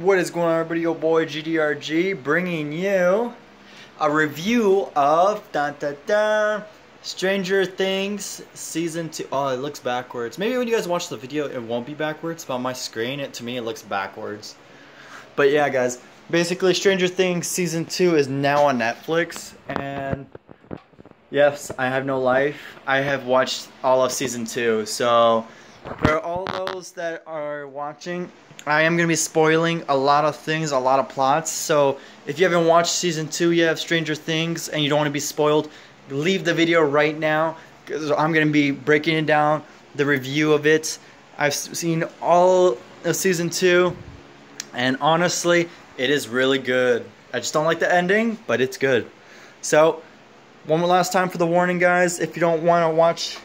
What is going on, everybody? Your boy GDRG bringing you a review of Stranger Things Season 2. Oh, it looks backwards. Maybe when you guys watch the video, it won't be backwards, but on my screen, to me, it looks backwards. But yeah, guys, basically, Stranger Things Season 2 is now on Netflix, and yes, I have no life. I have watched all of Season 2, so for all those that are watching, I am going to be spoiling a lot of things, a lot of plots. So if you haven't watched Season 2 yet of Stranger Things and you don't want to be spoiled, leave the video right now, because I'm going to be breaking it down, the review of it. I've seen all of Season 2, and honestly, it is really good. I just don't like the ending, but it's good. So, one more last time for the warning, guys. If you don't want to watch,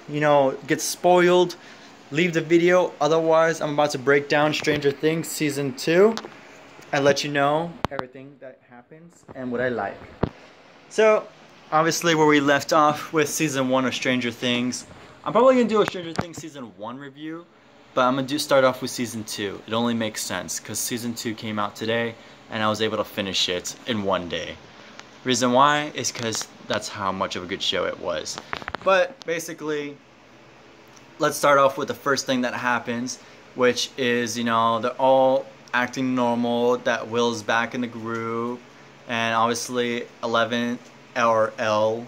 get spoiled, leave the video. Otherwise, I'm about to break down Stranger Things Season 2 and let you know everything that happens and what I like. So, obviously, where we left off with Season 1 of Stranger Things, I'm probably going to do a Stranger Things Season 1 review, but I'm going to start off with Season 2. It only makes sense because Season 2 came out today and I was able to finish it in one day. Reason why is because that's how much of a good show it was. But basically, let's start off with the first thing that happens, which is, they're all acting normal, that Will's back in the group, and obviously 11, or L,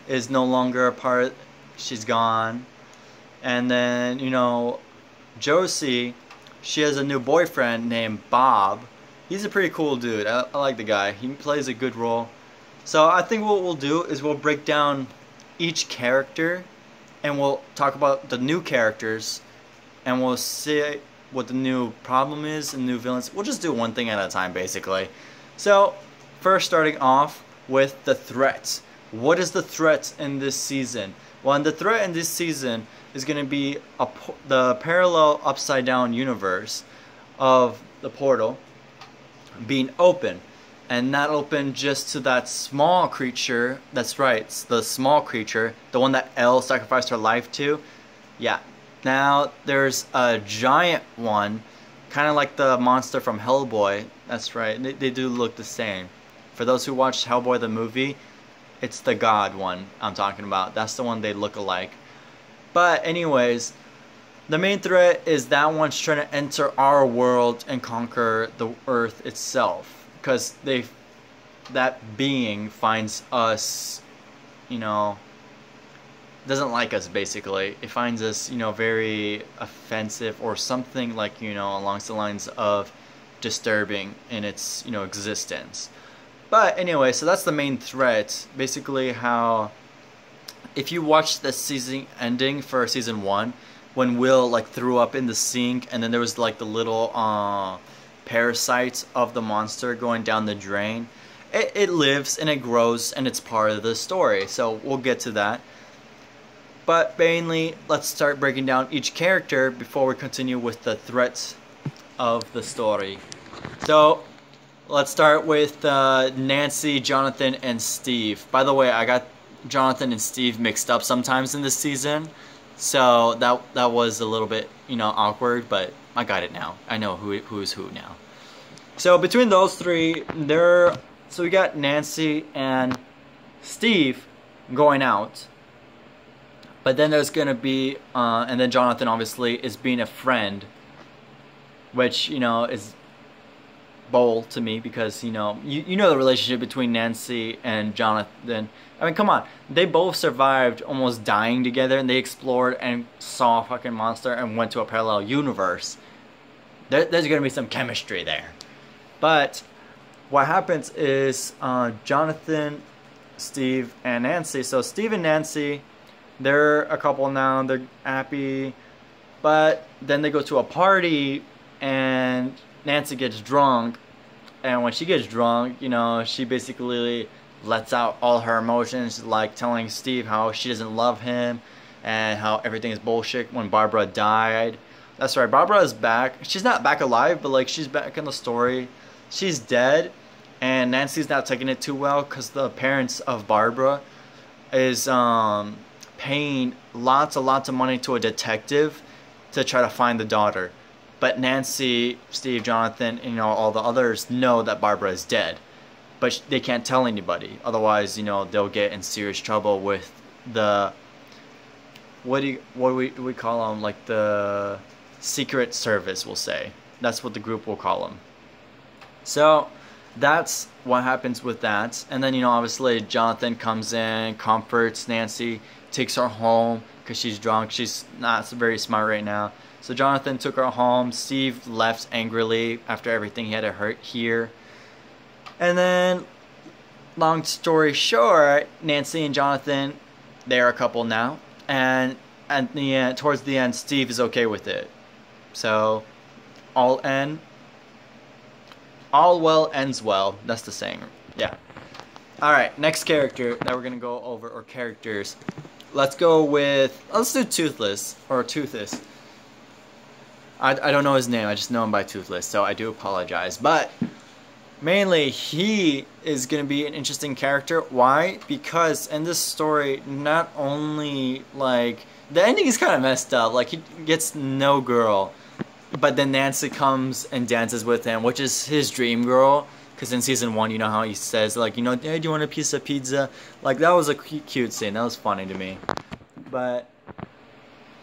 is no longer a part, she's gone. And then, Josie, she has a new boyfriend named Bob. He's a pretty cool dude. I like the guy. He plays a good role. So I think what we'll do is we'll break down each character, and we'll talk about the new characters, and we'll see what the new problem is and new villains. We'll just do one thing at a time, basically. So, first starting off with the threat. What is the threat in this season? Well, the threat in this season is going to be the parallel upside-down universe of the portal being open. And not open just to that small creature. That's right, it's the small creature, the one that Elle sacrificed her life to. Yeah. Now there's a giant one, kind of like the monster from Hellboy. That's right, they do look the same. For those who watched Hellboy the movie, it's the god one I'm talking about. That's the one they look alike. But anyways, the main threat is that one's trying to enter our world and conquer the Earth itself. Because that being finds us, doesn't like us, basically. It finds us, very offensive, or something like, along the lines of disturbing in its, existence. But anyway, so that's the main threat. Basically how, if you watch the season ending for Season 1, when Will, threw up in the sink, and then there was, the little, parasites of the monster going down the drain. It lives and it grows and it's part of the story, so we'll get to that. But mainly, let's start breaking down each character before we continue with the threats of the story. So let's start with Nancy, Jonathan, and Steve. By the way, I got Jonathan and Steve mixed up sometimes in this season, so that was a little bit awkward, but I got it now. I know who's who now. So between those three, so we got Nancy and Steve going out. But then there's gonna be, and then Jonathan obviously is being a friend, which is bold to me because you know the relationship between Nancy and Jonathan. I mean, come on, they both survived almost dying together, and they explored and saw a fucking monster and went to a parallel universe. There's gonna be some chemistry there. But what happens is Jonathan, Steve, and Nancy. So Steve and Nancy, they're a couple now. They're happy, but then they go to a party, and Nancy gets drunk. And when she gets drunk, she basically lets out all her emotions, like telling Steve how she doesn't love him and how everything is bullshit when Barbara died. That's right, Barbara is back. She's not back alive, but she's back in the story. She's dead, and Nancy's not taking it too well because the parents of Barbara is paying lots of money to a detective to try to find the daughter. But Nancy, Steve, Jonathan, and, all the others know that Barbara is dead. But they can't tell anybody. Otherwise, they'll get in serious trouble with the... What do we call them? Like the Secret Service, we'll say. That's what the group will call them. So that's what happens with that. And then, obviously Jonathan comes in, comforts Nancy, takes her home because she's drunk. She's not very smart right now. So Jonathan took her home. Steve left angrily after everything he had to hear. And then, long story short, Nancy and Jonathan, they're a couple now. And at the end, towards the end, Steve is okay with it. So, all well ends well. That's the saying. Yeah. Alright, next character that we're going to go over, or characters. Let's do Toothless, or Toothus. I don't know his name, I just know him by Toothless, so I do apologize. But, mainly, he is going to be an interesting character. Why? Because in this story, not only, like, the ending is kind of messed up. Like, he gets no girl. But then Nancy comes and dances with him, which is his dream girl. Because in season 1, you know how he says, like, hey, do you want a piece of pizza? Like, that was a cute scene. That was funny to me. But,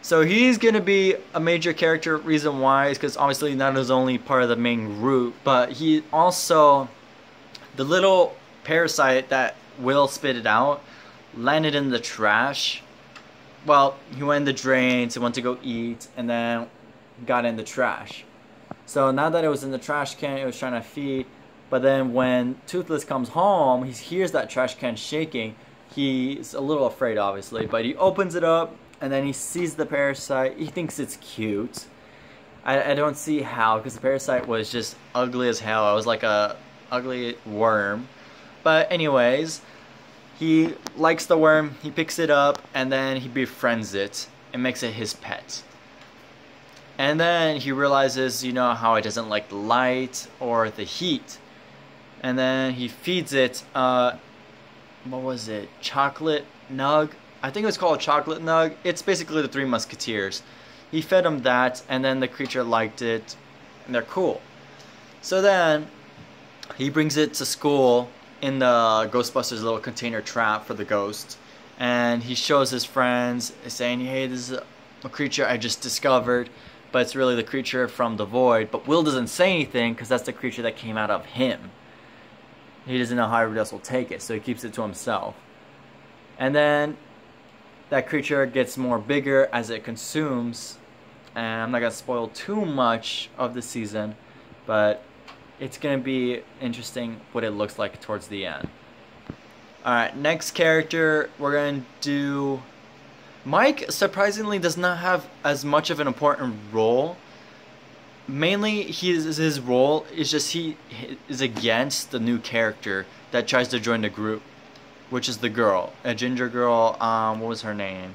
so he's going to be a major character. Reason why is because obviously not only part of the main group, but he also, the little parasite that Will spit it out, landed in the trash. Well, he went in the drains, he went to go eat, and then got in the trash. So now that it was in the trash can, it was trying to feed. But then when Toothless comes home, he hears that trash can shaking. He's a little afraid, obviously, but he opens it up, and then he sees the parasite. He thinks it's cute. I don't see how, because the parasite was just ugly as hell. It was like a ugly worm. But anyways, he likes the worm, he picks it up, and then he befriends it and makes it his pet. And then he realizes, how it doesn't like the light or the heat. And then he feeds it, what was it? Chocolate Nug? I think it was called Chocolate Nug. It's basically the Three Musketeers. He fed him that, and then the creature liked it, and they're cool. So then, he brings it to school in the Ghostbusters little container trap for the ghost. And he shows his friends, saying, hey, this is a creature I just discovered. But it's really the creature from the void. But Will doesn't say anything because that's the creature that came out of him. He doesn't know how everybody else will take it, so he keeps it to himself. And then that creature gets more bigger as it consumes. And I'm not going to spoil too much of the season, but it's going to be interesting what it looks like towards the end. Alright, next character we're going to do... Mike, surprisingly, does not have as much of an important role. Mainly, his role is just he is against the new character that tries to join the group, which is the girl, a ginger girl. What was her name?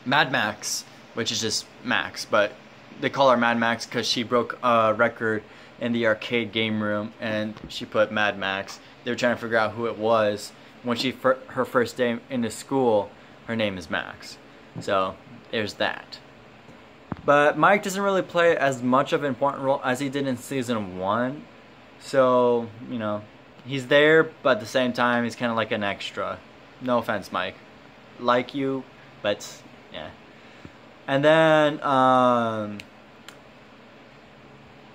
Mad Max, which is just Max, but they call her Mad Max because she broke a record in the arcade game room, and she put Mad Max. They were trying to figure out who it was. When her first day into school, her name is Max. So there's that. But Mike doesn't really play as much of an important role as he did in season 1. So, he's there, but at the same time, he's kind of like an extra. No offense, Mike. Like you, but yeah. And then,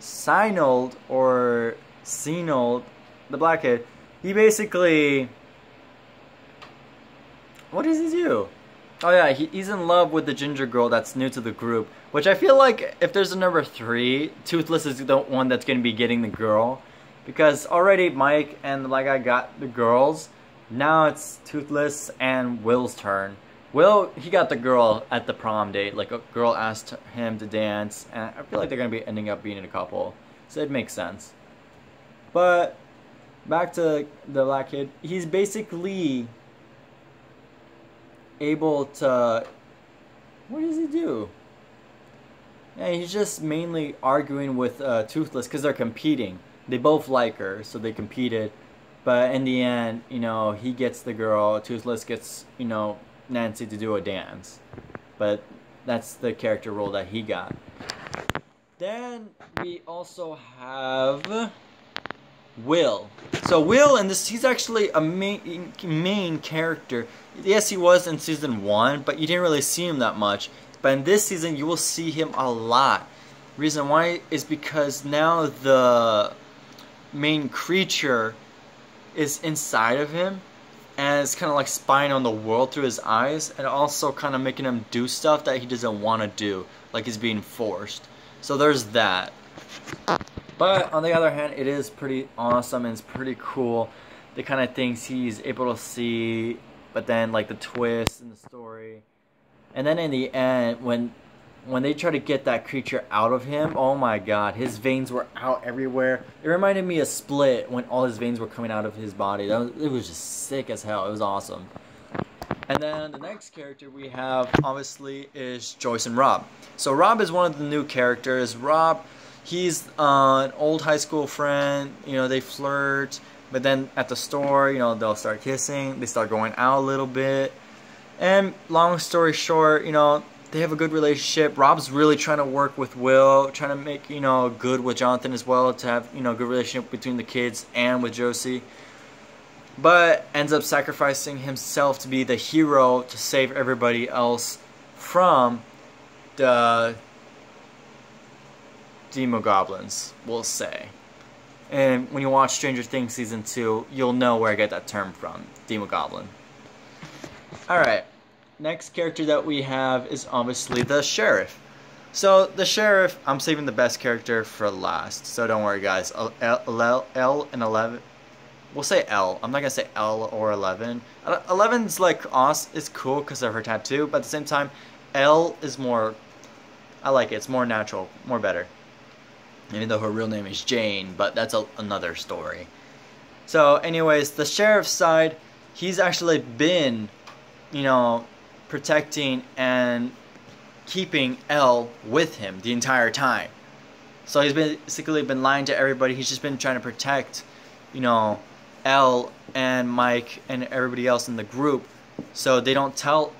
Sinold, or Sinold, the black kid, he basically... What does he do? Oh yeah, he's in love with the ginger girl that's new to the group. Which I feel like if there's a number 3, Toothless is the one that's going to be getting the girl. Because already Mike and the black guy got the girls. Now it's Toothless and Will's turn. Will, he got the girl at the prom date. Like, a girl asked him to dance. And I feel like they're going to be ending up being a couple. So it makes sense. But, back to the black kid. He's basically able to... What does he do? Yeah, he's just mainly arguing with Toothless because they're competing. They both like her, so they competed. But in the end, he gets the girl. Toothless gets, Nancy to do a dance. But that's the character role that he got. Then we also have Will. So Will in this, he's actually a main character. Yes, he was in season 1, but you didn't really see him that much. But in this season, you will see him a lot. Reason why is because now the main creature is inside of him, and it's kind of like spying on the world through his eyes, and also kind of making him do stuff that he doesn't want to do, like he's being forced. So there's that. But on the other hand, it is pretty awesome and it's pretty cool, the kind of things he's able to see, but then like the twist in the story. And then in the end, when they try to get that creature out of him, oh my god, his veins were out everywhere. It reminded me of Split when all his veins were coming out of his body. It was just sick as hell. It was awesome. And then the next character we have, obviously, is Joyce and Rob. So Rob is one of the new characters. Rob, he's an old high school friend. You know, they flirt, but then at the store, you know, they'll start kissing. They start going out a little bit. And long story short, you know, they have a good relationship. Rob's really trying to work with Will, trying to make, you know, good with Jonathan as well, to have, you know, a good relationship between the kids and with Josie. But ends up sacrificing himself to be the hero to save everybody else from the Demogoblins, we'll say. And when you watch Stranger Things Season 2, you'll know where I get that term from, Demogoblin. Alright, next character that we have is obviously the Sheriff. So, the Sheriff, I'm saving the best character for last, so don't worry guys. L and 11. We'll say L. I'm not going to say L or 11. 11's like awesome. It's cool because of her tattoo. But at the same time, L is more... I like it. It's more natural. More better. Even though her real name is Jane. But that's another story. So anyways, the sheriff's side, he's actually been, you know, protecting and keeping L with him the entire time. So he's basically been lying to everybody. He's just been trying to protect, you know, Elle and Mike and everybody else in the group, so they don't tell,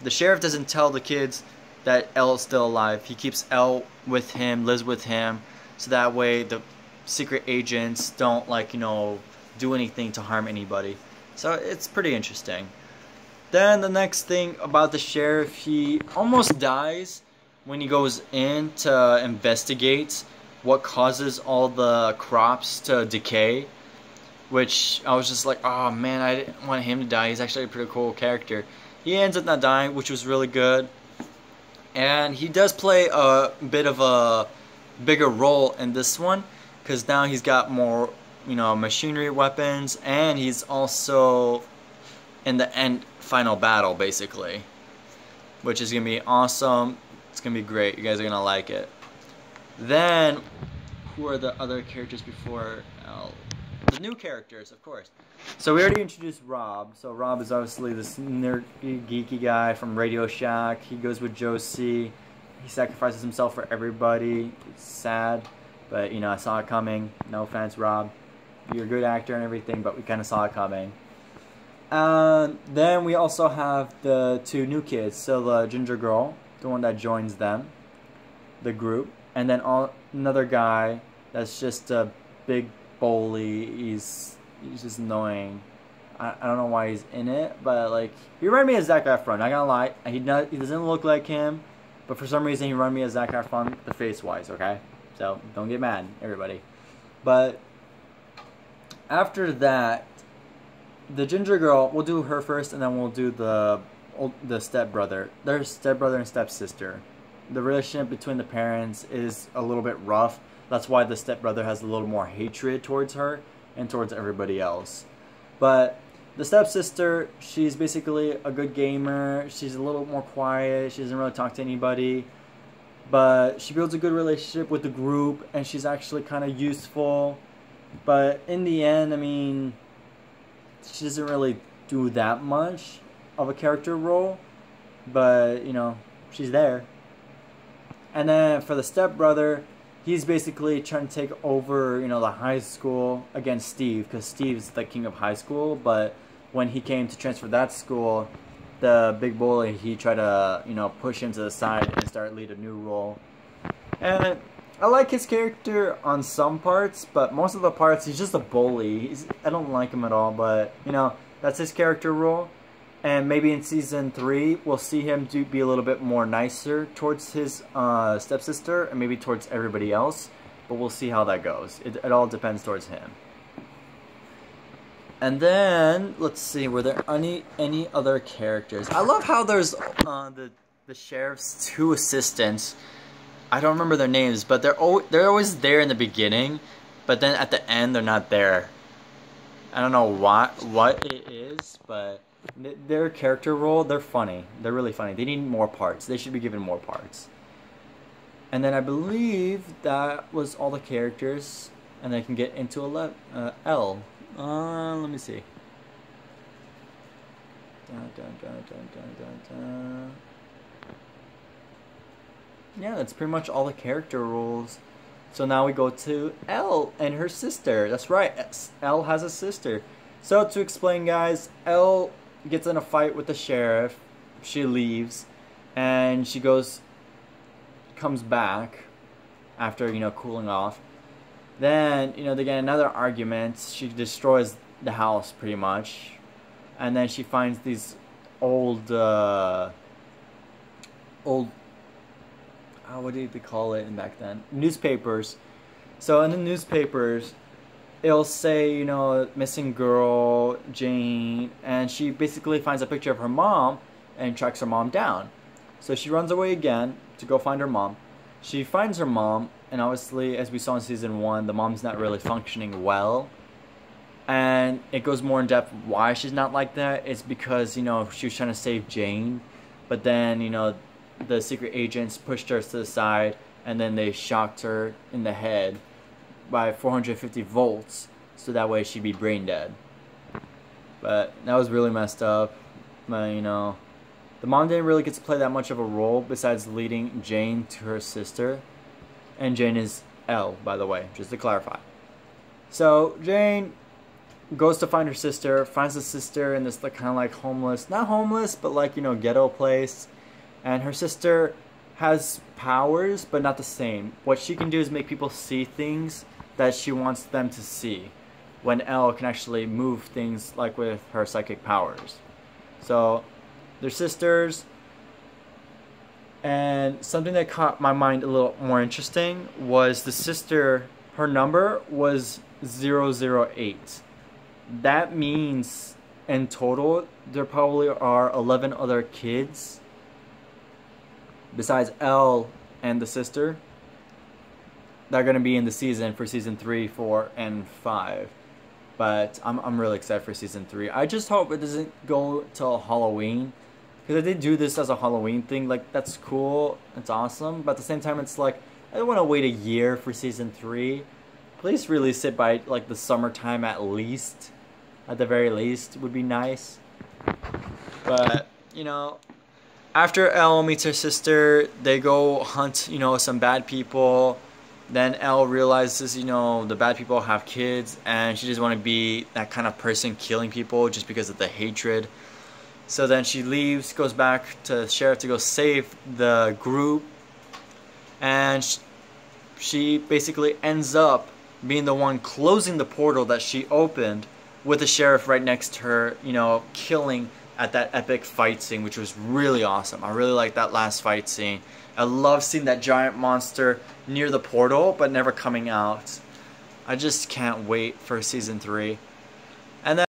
the sheriff doesn't tell the kids that Elle is still alive. He keeps Elle with him, lives with him, so that way the secret agents don't, like, you know, do anything to harm anybody. So it's pretty interesting. Then the next thing about the sheriff, he almost dies when he goes in to investigate what causes all the crops to decay. Which I was just like, oh man, I didn't want him to die. He's actually a pretty cool character. He ends up not dying, which was really good. And he does play a bit of a bigger role in this one, because now he's got more, you know, machinery weapons, and he's also in the end final battle, basically. Which is going to be awesome. It's going to be great. You guys are going to like it. Then, who are the other characters before L? The new characters, of course. So we already introduced Rob. So Rob is obviously this nerdy, geeky guy from Radio Shack. He goes with Josie. He sacrifices himself for everybody. It's sad, but you know, I saw it coming. No offense, Rob. You're a good actor and everything, but we kind of saw it coming. Then we also have the two new kids. So the ginger girl, the one that joins them, the group, and then another guy that's just a big bully. He's just annoying. I don't know why he's in it, but like, he reminded me of Zac Efron. Not gonna lie, he doesn't look like him, but for some reason he reminded me of Zac Efron, the face wise. Okay, so don't get mad, everybody. But after that, the ginger girl, we'll do her first, and then we'll do the stepbrother. Their stepbrother and stepsister. The relationship between the parents is a little bit rough. That's why the stepbrother has a little more hatred towards her and towards everybody else. But the stepsister, she's basically a good gamer. She's a little more quiet. She doesn't really talk to anybody. But she builds a good relationship with the group, and she's actually kind of useful. But in the end, I mean, she doesn't really do that much of a character role. But, you know, she's there. And then for the stepbrother, he's basically trying to take over, you know, the high school against Steve, because Steve's the king of high school. But when he came to transfer that school, the big bully, he tried to, you know, push him to the side and start lead a new role. And I like his character on some parts, but most of the parts he's just a bully. I don't like him at all, but you know, that's his character role. And maybe in season 3 we'll see him be a little bit more nicer towards his stepsister and maybe towards everybody else. But we'll see how that goes. It all depends towards him. And then let's see, were there any other characters? I love how there's the sheriff's 2 assistants. I don't remember their names, but they're always there in the beginning, but then at the end they're not there. I don't know what it is, but their character role, they're funny. They're really funny. They need more parts. They should be given more parts. And then I believe that was all the characters, and I can get into L. Let me see. Yeah, that's pretty much all the character roles. So now we go to Elle and her sister. That's right, Elle has a sister. So to explain, guys, Elle gets in a fight with the sheriff. She leaves, and she comes back after, you know, cooling off. Then, you know, they get another argument. She destroys the house pretty much, and then she finds these old what did they call it back then? Newspapers. So in the newspapers, it'll say, you know, missing girl, Jane, and she basically finds a picture of her mom and tracks her mom down. So she runs away again to go find her mom. She finds her mom, and obviously, as we saw in season 1, the mom's not really functioning well. And it goes more in depth why she's not like that. It's because, you know, she was trying to save Jane, but then, you know, the secret agents pushed her to the side, and then they shocked her in the head by 450 volts, so that way she'd be brain dead. But that was really messed up. But, you know, the mom didn't really get to play that much of a role besides leading Jane to her sister. And Jane is Elle, by the way, just to clarify. So Jane goes to find her sister, finds the sister in this like, kind of like homeless, not homeless, but like, you know, ghetto place. And her sister has powers, but not the same. What she can do is make people see things that she wants them to see, when Elle can actually move things like with her psychic powers. So they're sisters. And something that caught my mind a little more interesting was the sister, her number was 008. That means in total there probably are 11 other kids besides Elle and the sister that are going to be in the season for season 3, 4, and 5. But I'm really excited for season 3. I just hope it doesn't go till Halloween, because I did do this as a Halloween thing. Like, that's cool, it's awesome, but at the same time it's like, I don't want to wait a year for season 3. Please release it by like the summertime at least. At the very least would be nice. But, you know, after Elle meets her sister, they go hunt, you know, some bad people. Then Elle realizes, you know, the bad people have kids, and she doesn't want to be that kind of person killing people just because of the hatred. So then she leaves, goes back to the sheriff to go save the group, and she basically ends up being the one closing the portal that she opened, with the sheriff right next to her, you know, killing at that epic fight scene, which was really awesome. I really like that last fight scene. I love seeing that giant monster near the portal, but never coming out. I just can't wait for season 3. And then